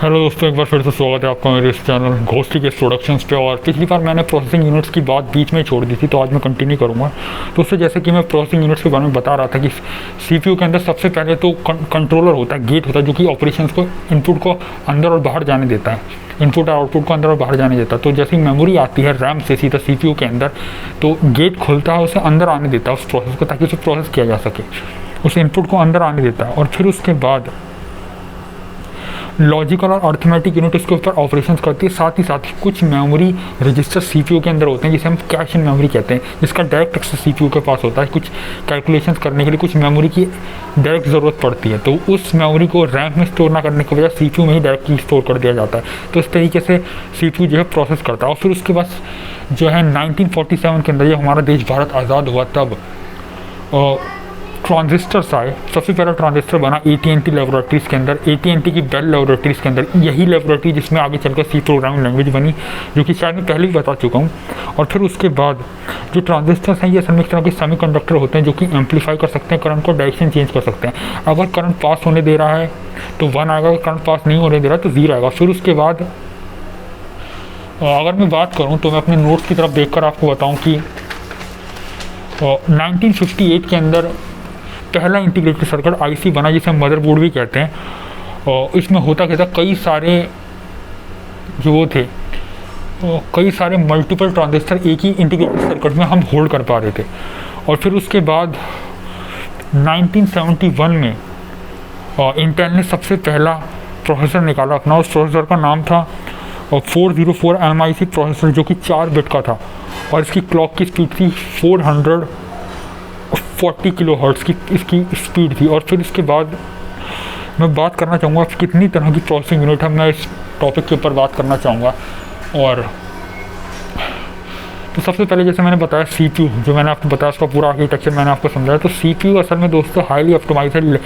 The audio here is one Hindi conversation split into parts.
हेलो दोस्तों, एक बार फिर से स्वागत है आपका मेरे इस चैनल घोस्टी के प्रोडक्शंस पे। और पिछली बार मैंने प्रोसेसिंग यूनिट्स की बात बीच में छोड़ दी थी, तो आज मैं कंटिन्यू करूँगा। तो उससे जैसे कि मैं प्रोसेसिंग यूनिट्स के बारे में बता रहा था कि सीपीयू के अंदर सबसे पहले तो कंट्रोलर होता है, गेट होता है, जो कि ऑपरेशंस को इनपुट को अंदर और बाहर जाने देता है, इनपुट और आउटपुट को अंदर और बाहर जाने देता है। तो जैसे ही मेमोरी आती है रैम से सीधा सीपीयू के अंदर, तो गेट खुलता है, उसे अंदर आने देता है उस प्रोसेस को, ताकि उसे प्रोसेस किया जा सके, उस इनपुट को अंदर आने देता है। और फिर उसके बाद लॉजिकल और अर्थमेटिक यूनिट उसके ऊपर ऑपरेशंस करती है। साथ ही कुछ मेमोरी रजिस्टर सीपीयू के अंदर होते हैं, जिसे हम कैश इन मेमोरी कहते हैं, जिसका डायरेक्ट एक्सेस सीपीयू के पास होता है। कुछ कैलकुलेशंस करने के लिए कुछ मेमोरी की डायरेक्ट ज़रूरत पड़ती है, तो उस मेमोरी को रैम में स्टोर ना करने की वजह सीपीयू में ही डायरेक्टली स्टोर कर दिया जाता है। तो इस तरीके से सीपीयू जो है प्रोसेस करता है। और फिर उसके बाद जो है 1947 के अंदर, जब हमारा देश भारत आज़ाद हुआ, तब ट्रांजिस्टर्स आए। सबसे पहला ट्रांजिस्टर बना AT&T लेबोरेटरीज़ के अंदर, AT&T की बेल लेबोरेटरीज़ के अंदर। यही लेबोरेटरी जिसमें आगे चलकर सी प्रोग्रामिंग लैंग्वेज बनी, जो कि शायद मैं पहले भी बता चुका हूँ। और फिर उसके बाद जो ट्रांजिस्टर्स हैं, ये असल में एक तरह के सेमीकंडक्टर होते हैं, जो कि एम्पलीफाई कर सकते हैं, करंट को डायरेक्शन चेंज कर सकते हैं। अगर करंट पास होने दे रहा है तो 1 आएगा, अगर करंट पास नहीं होने दे रहा है तो 0 आएगा। फिर उसके बाद अगर मैं बात करूँ तो मैं अपने नोट्स की तरफ देखकर आपको बताऊँ कि 1958 के अंदर पहला इंटीग्रेटेड सर्किट आईसी बना, जिसे हम मदरबोर्ड भी कहते हैं। और इसमें होता क्या था, कई सारे जो थे, कई सारे मल्टीपल ट्रांजिस्टर एक ही इंटीग्रेटेड सर्किट में हम होल्ड कर पा रहे थे। और फिर उसके बाद 1971 में इंटेल ने सबसे पहला प्रोसेसर निकाला अपना। उस प्रोसेसर का नाम था 404 MIC प्रोसेसर, जो कि 4 बिट का था, और इसकी क्लॉक की स्पीड थी 440 किलोहर्ट्ज़ की इसकी स्पीड थी। और फिर इसके बाद मैं बात करना चाहूँगा कितनी तरह की प्रोसेसिंग यूनिट है, मैं इस टॉपिक के ऊपर बात करना चाहूँगा। और तो सबसे पहले जैसे मैंने बताया सीपीयू, जो मैंने आपको बताया उसका पूरा आर्किटेक्चर मैंने आपको समझाया। तो सीपीयू असल में दोस्तों हाईली ऑप्टिमाइज्ड है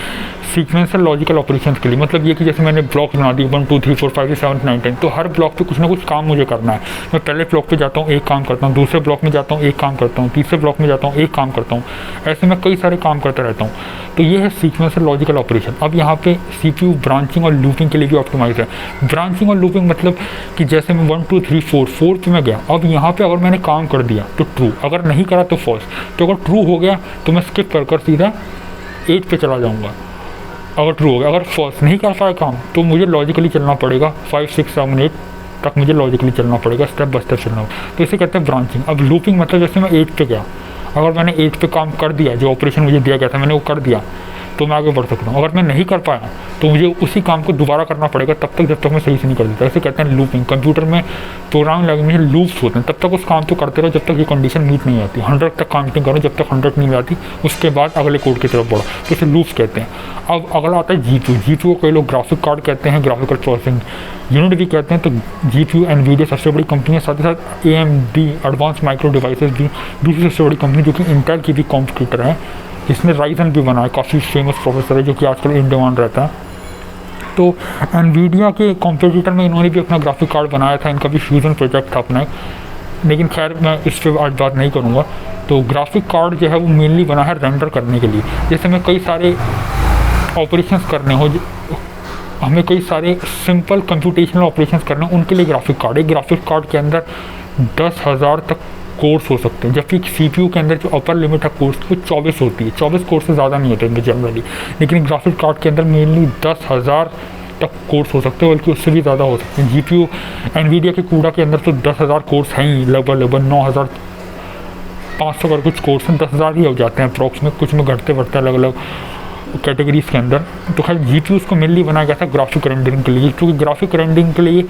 सीक्वेंशियल लॉजिकल ऑपरेशंस के लिए। मतलब ये कि जैसे मैंने ब्लॉक बना दी 1 2 3 4 5 6 7 9 10, तो हर ब्लॉक पे कुछ ना कुछ काम मुझे करना है। मैं पहले ब्लॉक पे जाता हूँ, एक काम करता हूँ, दूसरे ब्लॉक में जाता हूँ, एक काम करता हूँ, तीसरे ब्लॉक में जाता हूँ, एक काम करता हूँ। ऐसे मैं कई सारे काम करता रहता हूँ। तो ये है सीक्वेंशियल लॉजिकल ऑपरेशन। अब यहाँ पे सीपीयू ब्रांचिंग और लूपिंग के लिए भी ऑप्टिमाइज है। ब्रांचिंग और लूपिंग मतलब कि जैसे मैं 1 2 3 4 पे मैं गया, अब यहाँ पे अगर मैंने काम कर दिया तो ट्रू, अगर नहीं करा तो फॉल्स। तो अगर ट्रू हो गया तो मैं स्किप कर सीधा 8 पे चला जाऊँगा, अगर ट्रू हो गया। अगर फॉल्स नहीं कर पाया काम, तो मुझे लॉजिकली चलना पड़ेगा, 5 6 7 8 तक मुझे लॉजिकली चलना पड़ेगा, स्टेप बाय स्टेप चलना। तो इसे कहते हैं ब्रांचिंग। अब लूपिंग मतलब जैसे मैं 8 पे गया, अगर मैंने 8 पे काम कर दिया, जो ऑपरेशन मुझे दिया गया था मैंने वो कर दिया, तो मैं आगे बढ़ सकता हूँ। अगर मैं नहीं कर पाया तो मुझे उसी काम को दोबारा करना पड़ेगा, तब तक जब तक मैं सही से नहीं कर देता। इसे कहते हैं लूपिंग। कंप्यूटर में प्रोग्रामिंग लैंग्वेज में लूप्स होते हैं, तब तक उस काम को करते रहो जब तक ये कंडीशन मीट नहीं आती। 100 तक काउंटिंग करो, जब तक 100 नहीं आती उसके बाद अगले कोड की तरफ बढ़ो, तो इसे लूप्स कहते हैं। अब अगला आता है जीपीयू। जीपीयू को कई लोग ग्राफिक कार्ड कहते हैं, ग्राफिकल प्रोसेसिंग यूनिट भी कहते हैं। तो जीपीयू एनवीडिया सबसे बड़ी कंपनी है, साथ ही साथ AMD एडवांस माइक्रो डिवाइसेस भी दूसरी सबसे बड़ी कंपनी, जो कि इंटेल की भी कॉम्पिटिटर है, जिसने राइजन भी बनाया, काफ़ी फेमस प्रोसेसर है, जो कि आजकल इन डिमांड रहता है। तो एनवीडिया के कॉम्पिटिटर में इन्होंने भी अपना ग्राफिक कार्ड बनाया था, इनका भी फ्यूजन प्रोजेक्ट था अपना, लेकिन खैर मैं इस पर आज बात नहीं करूँगा। तो ग्राफिक कार्ड जो है वो मेनली बना है रेंडर करने के लिए। जैसे मैं कई सारे ऑपरेशंस करने हो, हमें कई सारे सिंपल कंप्यूटेशनल ऑपरेशंस करने हैं, उनके लिए ग्राफिक कार्ड। एक ग्राफिक कार्ड के अंदर 10,000 तक कोर्स हो सकते हैं, जबकि सीपीयू के अंदर जो अपर लिमिट है कोर्स वो 24 होती है। 24 कोर्स से ज़्यादा नहीं होते इनके जनरली, लेकिन ग्राफिक कार्ड के अंदर मेनली 10,000 तक कोर्स हो सकते हैं, बल्कि उससे भी ज़्यादा हो सकते हैं। जीपीयू एनवीडिया के कूड़ा के अंदर तो 10,000 कोर्स हैं ही, लगभग 9,500 कर कुछ कोर्स हैं, 10,000 ही हो जाते हैं अप्रॉक्स में, कुछ में घटते बढ़ते अलग अलग कैटेगरीज के अंदर। तो खैर जीपीयू उसको मेनली बनाया गया था ग्राफिक रेंडरिंग के लिए, क्योंकि ग्राफिक रेंडरिंग के लिए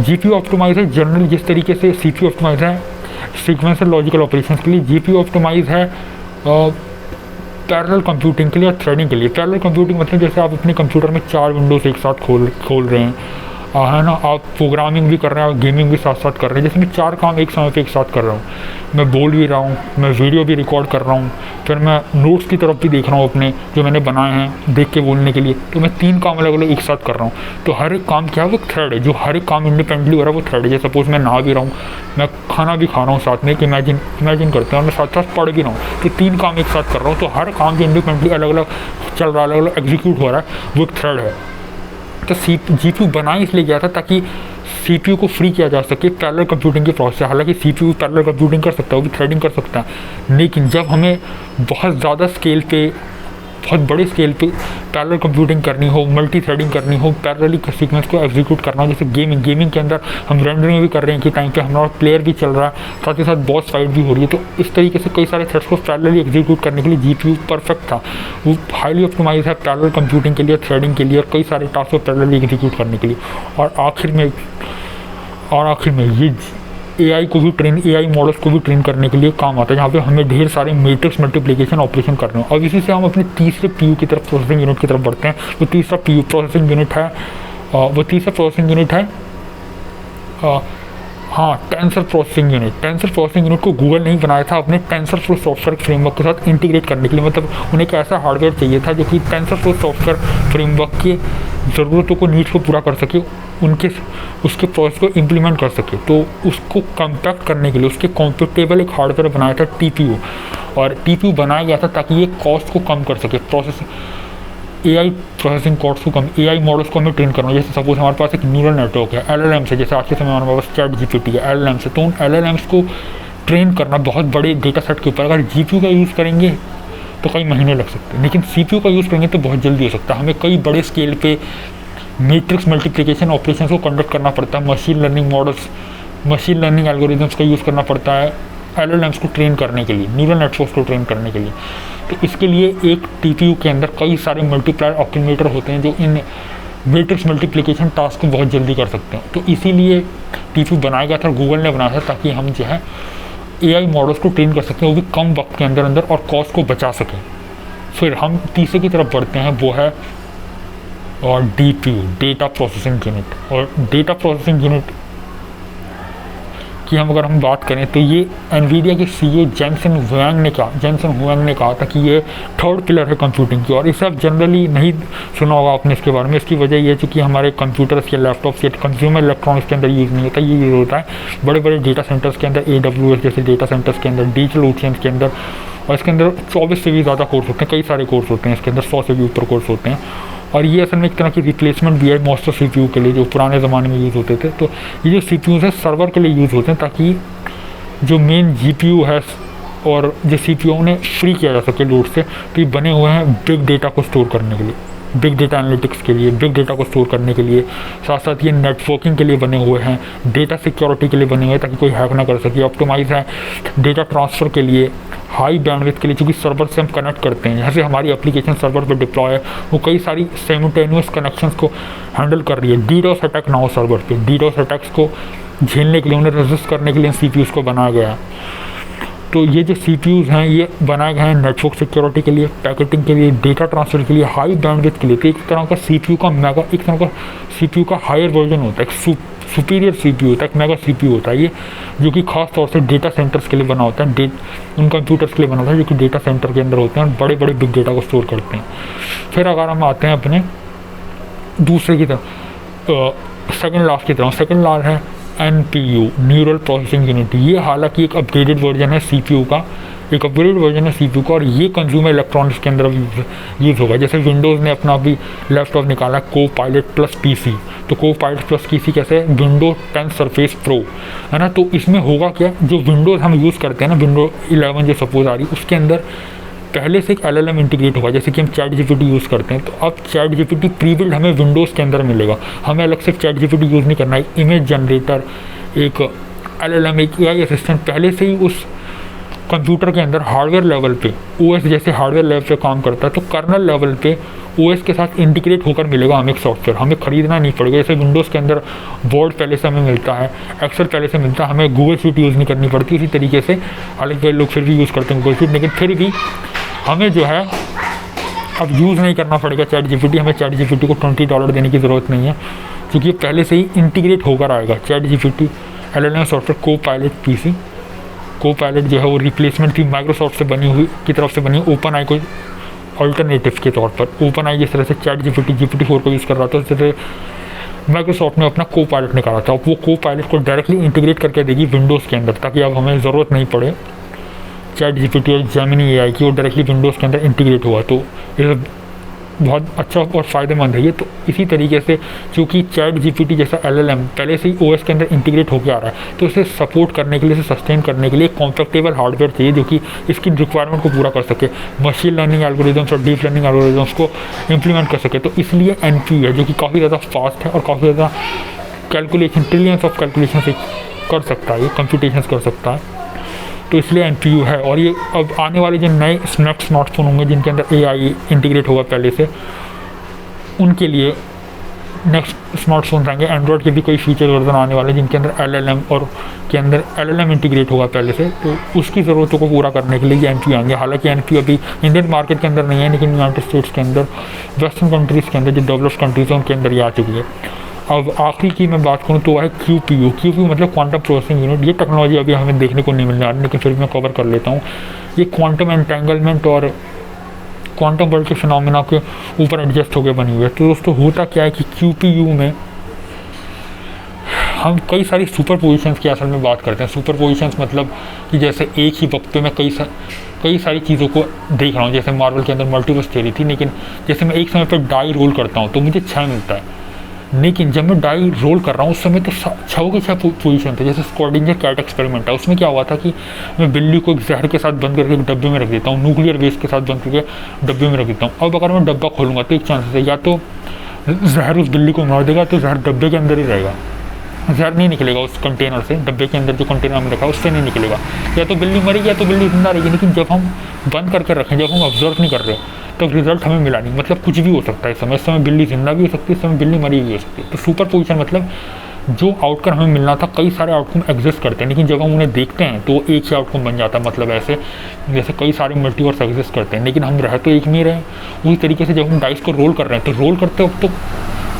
जीपीयू ऑप्टिमाइज है। जनरली जिस तरीके से सीपीयू ऑप्टिमाइज है सीक्वेंशियल लॉजिकल ऑपरेशंस के लिए, जीपीयू ऑप्टिमाइज है पैरेलल कंप्यूटिंग के लिए और थ्रेडिंग के लिए। पैरेलल कंप्यूटिंग मतलब जैसे आप अपने कंप्यूटर में 4 विंडोज एक साथ खोल रहे हैं, है ना, आप प्रोग्रामिंग भी कर रहे हैं और गेमिंग भी साथ साथ कर रहे हैं। जैसे मैं 4 काम एक समय पे एक साथ कर रहा हूँ, मैं बोल भी रहा हूँ, मैं वीडियो भी रिकॉर्ड कर रहा हूँ, फिर मैं नोट्स की तरफ भी देख रहा हूँ अपने जो मैंने बनाए हैं देख के बोलने के लिए। तो मैं 3 काम अलग अलग एक साथ कर रहा हूँ। तो हर एक काम क्या है, वो थ्रेड है, जो हर एक काम इंडिपेंडेंटली हो रहा है वो थ्रेड है। जैसे सपोज मैं नहा भी रहा हूँ, मैं खाना भी खा रहा हूँ साथ में, एक इमेजिन करते हैं, और मैं साथ साथ पढ़ भी रहा हूँ, तो 3 काम एक साथ कर रहा हूँ। तो हर काम जो इंडिपेंडेंटली अलग अलग चल रहा है, अलग अलग एग्जीक्यूट हो रहा है, वो एक थ्रेड है। तो GPU बनाया इसलिए गया था ताकि CPU को फ्री किया जा सके पैरेलल कंप्यूटिंग के प्रोसेस से। हालांकि CPU पैरेलल कंप्यूटिंग कर सकता है, वो भी थ्रेडिंग कर सकता है, लेकिन जब हमें बहुत ज़्यादा स्केल पे, बहुत बड़े स्केल पे पैरेलल कंप्यूटिंग करनी हो, मल्टी थ्रेडिंग करनी हो, पैरेलली सीक्वेंस को एग्जीक्यूट करना हो, जैसे गेमिंग के अंदर हम रेंडरिंग भी कर रहे हैं कि टाइम पे हमारा प्लेयर भी चल रहा है, साथ ही साथ बॉस फाइट भी हो रही है, तो इस तरीके से कई सारे थ्रेड्स को पैरेलली एग्जीक्यूट करने के लिए GPU परफेक्ट था। वो हाईली ऑप्टिमाइज है पैरेलल कंप्यूटिंग के लिए, थ्रेडिंग के लिए और कई सारे टास्क को पैरेलली एग्जीक्यूट करने के लिए। और आखिर में ये AI को भी AI मॉडल्स को भी ट्रेन करने के लिए काम आता है, जहाँ पे हमें ढेर सारे मैट्रिक्स मल्टीप्लिकेशन ऑपरेशन करने हो। और इसी से हम अपने तीसरे PU की तरफ, प्रोसेसिंग यूनिट की तरफ बढ़ते हैं। वो तीसरा PU प्रोसेसिंग यूनिट है, हाँ, tensor processing unit. Tensor processing unit को गूगल नहीं बनाया था अपने टेंसरफ्लो सॉफ्टवेयर फ्रेमवर्क के साथ इंटीग्रेट करने के लिए, मतलब उन्हें एक ऐसा हार्डवेयर चाहिए था जो कि टेंसरफ्लो सॉफ्टवेयर फ्रेमवर्क की ज़रूरतों को, नीड्स को पूरा कर सके, उसके प्रोसेस को इम्प्लीमेंट कर सके। तो उसको कम्पैक्ट करने के लिए उसके कॉम्पिटेबल एक हार्डवेयर बनाया था TPU, और TPU बनाया गया था ताकि ये कॉस्ट को कम कर सके, AI प्रोसेसिंग कॉस्ट को कम, AI मॉडल्स को हमें ट्रेन करना। जैसे सपोज हमारे पास एक न्यूरल नेटवर्क है LLM से, जैसे आज के समय में हमारे पास ChatGPT है LLM से, तो उन LLMs को ट्रेन करना बहुत बड़े डेटा सेट के ऊपर, अगर GPU का यूज़ करेंगे तो कई महीने लग सकते हैं, लेकिन CPU का यूज़ करेंगे तो बहुत जल्दी हो सकता है। हमें कई बड़े स्केल पे मैट्रिक्स मल्टीप्लिकेशन ऑपरेशन को कंडक्ट करना पड़ता है, मशीन लर्निंग एल्गोरिदम्स का यूज़ करना पड़ता है LLMs को ट्रेन करने के लिए, न्यूरल नेटवर्क्स को ट्रेन करने के लिए। तो इसके लिए एक TPU के अंदर कई सारे मल्टीप्लायर ऑप्टिमेटर होते हैं जो इन मैट्रिक्स मल्टीप्लिकेशन टास्क को बहुत जल्दी कर सकते हैं। तो इसीलिए TPU बनाया गया था, गूगल ने बनाया था, ताकि हम जो है AI मॉडल्स को ट्रेन कर सकें, वो भी कम वक्त के अंदर और कॉस्ट को बचा सकें। फिर हम तीसरे की तरफ बढ़ते हैं, वो है और DPU, डेटा प्रोसेसिंग यूनिट। और डेटा प्रोसेसिंग यूनिट की अगर हम बात करें तो ये NVIDIA के CEO जेनसन हुआंग ने कहा था कि ये थर्ड पिलर है कंप्यूटिंग की। और इसे आप जनरली नहीं सुना होगा आपने इसके बारे में। इसकी वजह ये है कि हमारे कंप्यूटर्स या लैपटॉप्स या कंज्यूमर इलेक्ट्रॉनिक्स के अंदर यूज़ नहीं होता, ये यूज़ होता है बड़े बड़े डेटा सेंटर्स के अंदर, AWS जैसे डेटा सेंटर्स के अंदर, डिजिटल OCMs के अंदर। और इसके अंदर 24 से भी ज़्यादा कोर्स होते हैं, कई सारे कोर्स होते हैं इसके अंदर, 100 से भी ऊपर कोर्स होते हैं। और ये असल में एक तरह की रिप्लेसमेंट भी है मास्टर CPU के लिए, जो पुराने ज़माने में यूज़ होते थे। तो ये जो CPUs है सर्वर के लिए यूज़ होते हैं, ताकि जो मेन GPU है और जो CPU ने फ्री किया जा सके लोड से। तो ये बने हुए हैं बिग डेटा को स्टोर करने के लिए, बिग डेटा एनालिटिक्स के लिए, बिग डेटा को स्टोर करने के लिए। साथ साथ ये नेटवर्किंग के लिए बने हुए हैं, डेटा सिक्योरिटी के लिए बने हुए हैं ताकि कोई हैक ना कर सके। ऑप्टिमाइज है डेटा ट्रांसफ़र के लिए, हाई बैंडविड्थ के लिए, क्योंकि सर्वर से हम कनेक्ट करते हैं, जैसे हमारी एप्लीकेशन सर्वर पर डिप्लॉय है, वो कई सारी साइमल्टेनियस कनेक्शंस को हैंडल कर रही है। DDoS अटैक ना हो सर्वर पे, DDoS अटैक्स को झेलने के लिए, उन्हें रेजिस्ट करने के लिए CPUs को बनाया गया है। तो ये जो CPUs हैं ये बनाए गए हैं नेटवर्क सिक्योरिटी के लिए, पैकेटिंग के लिए, डेटा ट्रांसफर के लिए, हाई बैंडविड्थ के लिए। तो एक तरह का CPU का हायर वर्जन होता है, एक सुपीरियर CPU होता है, एक मेगा CPU होता है ये, जो कि खास तौर से डेटा सेंटर्स के लिए बना होता है, उन कंप्यूटर्स के लिए बना होता है जो कि डेटा सेंटर के अंदर होते हैं और बड़े बड़े बिग डेटा को स्टोर करते हैं। फिर अगर हम आते हैं अपने दूसरे की तरफ, सेकेंड लास्ट की तरफ, सेकेंड लास्ट है NPU, न्यूरल प्रोसेसिंग यूनिट। ये हालांकि एक अपग्रेडेड वर्जन है CPU का, और ये कंज्यूमर इलेक्ट्रॉनिक्स के अंदर यूज़ होगा। जैसे विंडोज़ ने अपना भी लैपटॉप निकाला Copilot प्लस PC, तो Copilot प्लस PC कैसे, विंडोज 10 सरफेस प्रो है ना। तो इसमें होगा क्या, जो विंडोज़ हम यूज़ करते हैं ना, विंडोज 11 जो सपोज आ रही, उसके अंदर पहले से एक LLM इंटीग्रेट होगा। जैसे कि हम ChatGPT यूज़ करते हैं, तो अब ChatGPT प्रीबिल्ड हमें विंडोज़ के अंदर मिलेगा, हमें अलग से ChatGPT यूज़ नहीं करना है। इमेज जनरेटर, एक LLM, एक AI असिस्टेंट पहले से ही उस कंप्यूटर के अंदर हार्डवेयर लेवल पे, OS जैसे हार्डवेयर लेवल पे काम करता है, तो कर्नल लेवल पे OS के साथ इंटीग्रेट होकर मिलेगा हमें एक सॉफ्टवेयर, हमें ख़रीदना नहीं पड़ेगा। जैसे विंडोज़ के अंदर वर्ड पहले से हमें मिलता है, एक्सेल पहले से मिलता है, हमें गूगल शीट यूज़ नहीं करनी पड़ती। उसी तरीके से हालांकि लोग फिर भी यूज़ करते हैं गूगल शीट, लेकिन फिर भी हमें जो है अब यूज़ नहीं करना पड़ेगा ChatGPT। हमें ChatGPT को $20 देने की ज़रूरत नहीं है, क्योंकि पहले से ही इंटीग्रेट होकर आएगा ChatGPT LLM सॉफ्टवेयर Copilot जो है वो रिप्लेसमेंट थी माइक्रोसॉफ्ट से बनी हुई की तरफ से बनी OpenAI को अल्टरनेटिव के तौर पर। OpenAI जिस तरह से ChatGPT GPT-4 को यूज़ कर रहा था, उस तरह माइक्रोसॉफ्ट ने अपना Copilot निकाला था। वो Copilot को डायरेक्टली इंटीग्रेट करके देगी विंडोज़ के अंदर, ताकि अब हमें ज़रूरत नहीं पड़े ChatGPT और Gemini AI की, वो डायरेक्टली विंडोज़ के अंदर इंटीग्रेट हुआ। तो बहुत अच्छा और फ़ायदेमंद है ये। तो इसी तरीके से चूँकि चैट जीपीटी जैसा एलएलएम पहले से ही ओएस के अंदर इंटीग्रेट होकर आ रहा है, तो इसे सपोर्ट करने के लिए, इसे सस्टेन करने के लिए एक कॉम्पैक्टेबल हार्डवेयर चाहिए जो कि इसकी रिक्वायरमेंट को पूरा कर सके, मशीन लर्निंग एल्गोरिदम्स और डीप लर्निंग एल्गोरिदम्स को इम्प्लीमेंट कर सके। तो इसलिए एनपीयू है जो कि काफ़ी ज़्यादा फास्ट है और काफ़ी ज़्यादा कैलकुलेशन, ट्रिलियंस ऑफ कैलकुलेशन से कर सकता है, ये कंप्यूटेशंस कर सकता है। तो इसलिए एनपीयू है। और ये अब आने वाले जो नए स्मार्टफोन होंगे जिनके अंदर एआई इंटीग्रेट होगा पहले से, उनके लिए नेक्स्ट स्मार्टफोन आएंगे, एंड्रॉयड के भी कोई फीचर वर्जन आने वाले जिनके अंदर एलएलएम और के अंदर एलएलएम इंटीग्रेट होगा पहले से, तो उसकी ज़रूरतों को पूरा करने के लिए ये एनपीयू आएंगे। हालांकि एनपीयू अभी इंडियन मार्केट के अंदर नहीं है, लेकिन यूनाइटेड स्टेट्स के अंदर, वेस्टर्न कंट्रीज़ के अंदर, जो डेवलप्ड कंट्रीज़ हैं उनके अंदर ये आ चुकी है। अब आखिरी की मैं बात करूँ तो वह है क्यूपीयू। क्यूपीयू मतलब क्वांटम प्रोसेसिंग यूनिट। ये टेक्नोलॉजी अभी हमें देखने को नहीं मिलने वाली, लेकिन फिर मैं कवर कर लेता हूँ। ये क्वांटम एंटेंगलमेंट और क्वांटम वर्ल्ड के फिनोमेना के ऊपर एडजस्ट होकर बनी हुई है। तो दोस्तों होता क्या है कि क्यूपीयू में हम कई सारी सुपर पोजिशंस की असल में बात करते हैं। सुपर पोजिशंस मतलब कि जैसे एक ही वक्त पे मैं कई सारी चीज़ों को देख रहा हूँ। जैसे मार्वल के अंदर मल्टीवर्स थ्योरी थी, लेकिन जैसे मैं एक समय पर डाई रोल करता हूँ तो मुझे 6 मिलता है, लेकिन जब मैं डाई रोल कर रहा हूँ उस समय तो 6 के 6 पोजीशन थे। जैसे स्क्वार्डिंजर कैट एक्सपेरिमेंट है, उसमें क्या हुआ था कि मैं बिल्ली को एक जहर के साथ बंद करके एक डब्बे में रख देता हूँ, न्यूक्लियर वेस्ट के साथ बंद करके डब्बे में रख देता हूँ। अब अगर मैं डब्बा खोलूँगा तो एक चांसेस है या तो जहर उस बिल्ली को मार देगा, तो जहर डब्बे के अंदर ही रहेगा, जहर नहीं निकलेगा उस कंटेनर से, डब्बे के अंदर जो कंटेनर में रखा उससे नहीं निकलेगा। या तो बिल्ली मरेगी या तो बिल्ली जिंदा रहेगी। लेकिन जब हम बंद करके रखें, जब हम ऑब्जर्व नहीं कर रहे, तो रिजल्ट हमें मिला नहीं। मतलब कुछ भी हो सकता है इस समय बिल्ली जिंदा भी हो सकती है, इस समय बिल्ली मरी भी हो सकती है। तो सुपर पोजिशन मतलब जो आउटकम हमें मिलना था, कई सारे आउटकम एग्जिस्ट करते हैं, लेकिन जब हम उन्हें देखते हैं तो एक ही आउटकम बन जाता है। मतलब ऐसे जैसे कई सारे मल्टीवर्स एग्जिस्ट करते हैं, लेकिन हम रह तो एक में ही रहे। उसी तरीके से जब हम डाइस को रोल कर रहे हैं, तो रोल करते वक्त तो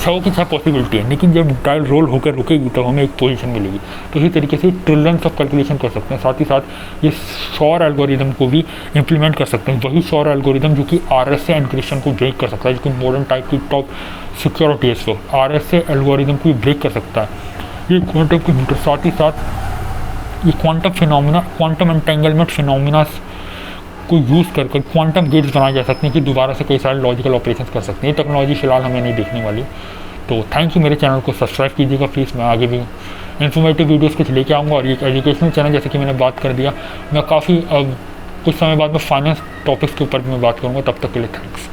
6 की 6 पॉसिबिलिटी है, लेकिन जब डायल रोल होकर रुकेगी तो हमें एक पोजीशन मिलेगी। तो इसी तरीके से ट्रिलियंस ऑफ कैलकुलेशन कर सकते हैं। साथ ही साथ ये शॉर एल्गोरिदम को भी इम्प्लीमेंट कर सकते हैं। वही शॉर एल्गोरिदम जो कि RSA एनक्रिप्शन को ब्रेक कर सकता है, जो कि मॉडर्न टाइप की टॉप सिक्योरिटी है, इसको RSA एल्गोरिदम को भी ब्रेक कर सकता है ये क्वांटम कंप्यूटर। साथ ही साथ ये quantum phenomena, quantum entanglement phenomena को यूज़ कर क्वांटम गेट्स बनाए जा सकते हैं कि दोबारा से कई सारे लॉजिकल ऑपरेशंस कर सकते हैं। ये टेक्नोलॉजी फिलहाल हमें नहीं देखने वाली। तो थैंक यू, मेरे चैनल को सब्सक्राइब कीजिएगा प्लीज़। मैं आगे भी इन्फॉर्मेटिव वीडियोस कुछ लेके आऊँगा। और ये एजुकेशनल चैनल, जैसे कि मैंने बात कर दिया, मैं काफ़ी अब कुछ समय बाद में फाइनेंस टॉपिक्स के ऊपर भी मैं बात करूँगा। तब तक के लिए थैंक्स।